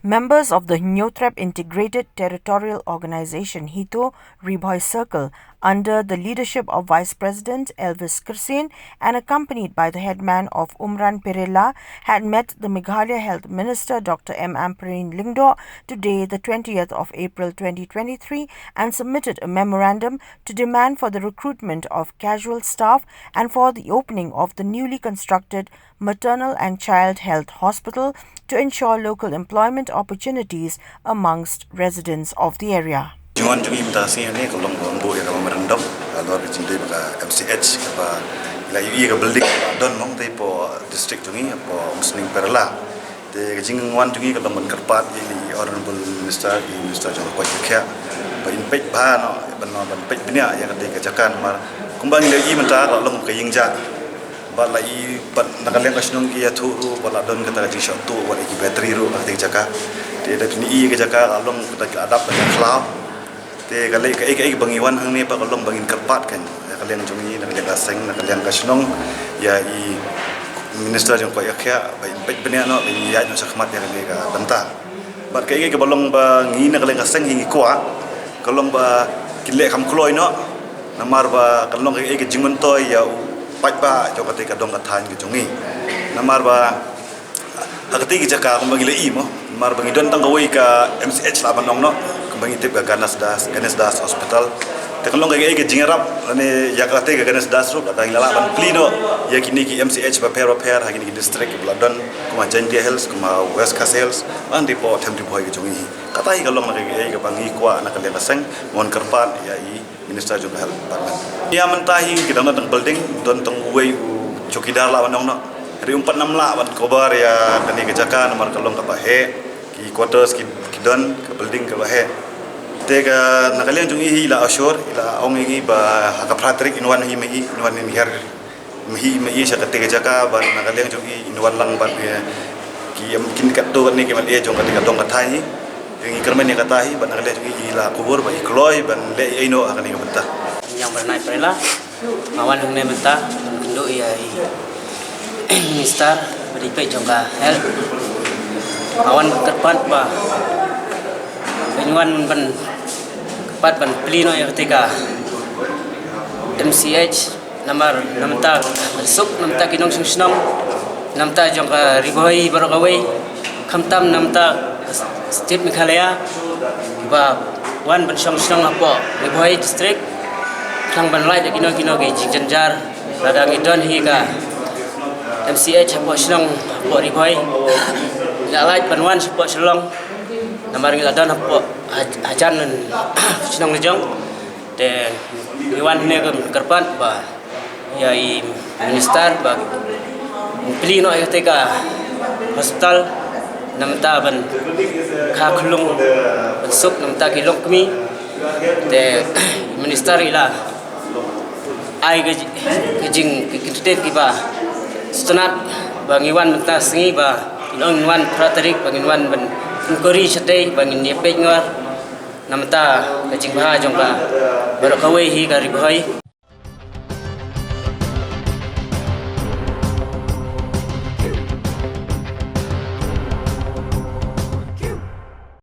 Members of the Nyotrep Integrated Territorial Organization (HITO) Riboy Circle, under the leadership of Vice President Elvis Kirsen and accompanied by the headman of Umran Perela, had met the Meghalaya Health Minister Dr. M. Ampareen Lyngdoh today, the 20th of April 2023, and submitted a memorandum to demand for the recruitment of casual staff and for the opening of the newly constructed Maternal and Child Health Hospital to ensure local employment opportunities amongst residents of the area. Jungan jungi mutasi ini kalau ngombo ya kalau merendam kalau bercintai pada MCH apa lagi iya building don mong tadi po district jungi po muslim perla de jingan jungi kalau menkerpat ini honorable minister jong koi kya bain pek ba no ban pek benia yang kata kejakan mar kumbang lagi mentah kalau ke yingja ba lagi ban nakaleng kasnong iya thuru bala don kata ji shot tu wala ki battery ru kata jaka de da ni iya kejaka kalau kata adap dengan cloud te kalai kai bangiwan hang ni pa kalong bangin kerpat kan kalian jungi nak jaga seng nak kalian kasnong ya i minister jong koi akhya baik benia no ya no sakhmat ya ni ka banta bat kai balong ba ngi nak kalian kaseng hingi kwa kalong ba kile kham kloi no namar ba kalong kai jingun toy ya pat ba jo ka te ka dong ka than ki jungi namar ba agati ki jaka ko bangile i mo mar bangi don tang kawai ka MCH la banong no bangi tip ka Ganes Das Hospital te kalong kai jingarap ane ya ka te ka Ganes Das ru ka ngala ban plino ya kini ki MCH ba pair hagini ki district Bladon kuma Jandia Health kuma West Coast Health an di po tem di boy ki jungi katai kalong na kai ka bangi kwa na kalian seng mon kerpat ya i minister juga health department ya mentahi kita nang building don tang way chokidar la banong no ri 46 la ban kobar ya kani kejakan nomor kalong ka bahe ki quarters ki don ke building ke bahe tega nakalian jungi ila ashore ila ong igi ba ka pratrik inwan hi megi inwan ni her mi sa tega jaka ban nakalian jungi inwan lang ban ki mungkin kat to ni ke man e jong ka dong ka thai yang ikermen ni katahi ban nakalian jungi ila kubur ba ikloi ban le ino akan ni benta yang bernai perela awan hune benta ndo ya minister beripe jongka health awan kerpat ba penyuan ban kerpat ban plino ya ketika MCH namar namta suk namta kinong sungsnong namta jongka Riboy Barokaway khamtam namta state Meghalaya ba wan ban sungsnong apo Riboy district klang ban lai kinong ge jingjanjar ladang idon hi ka MCH apo snong apo Riboy la lai ban wan apo slong namar ngi ladan apo ajan snong lejong te iwan ne kerpat ba ya i minister ba plino ketika hospital namta ban kha khulung sup namta kilong kmi te minister ila ai ke jing kitet ki ba stunat bangiwan namta singi ba ilong wan praterik bangiwan ban kori chate bangin ye pe ngar namta ke jing ba jong ka Barokaway hi ka Riboy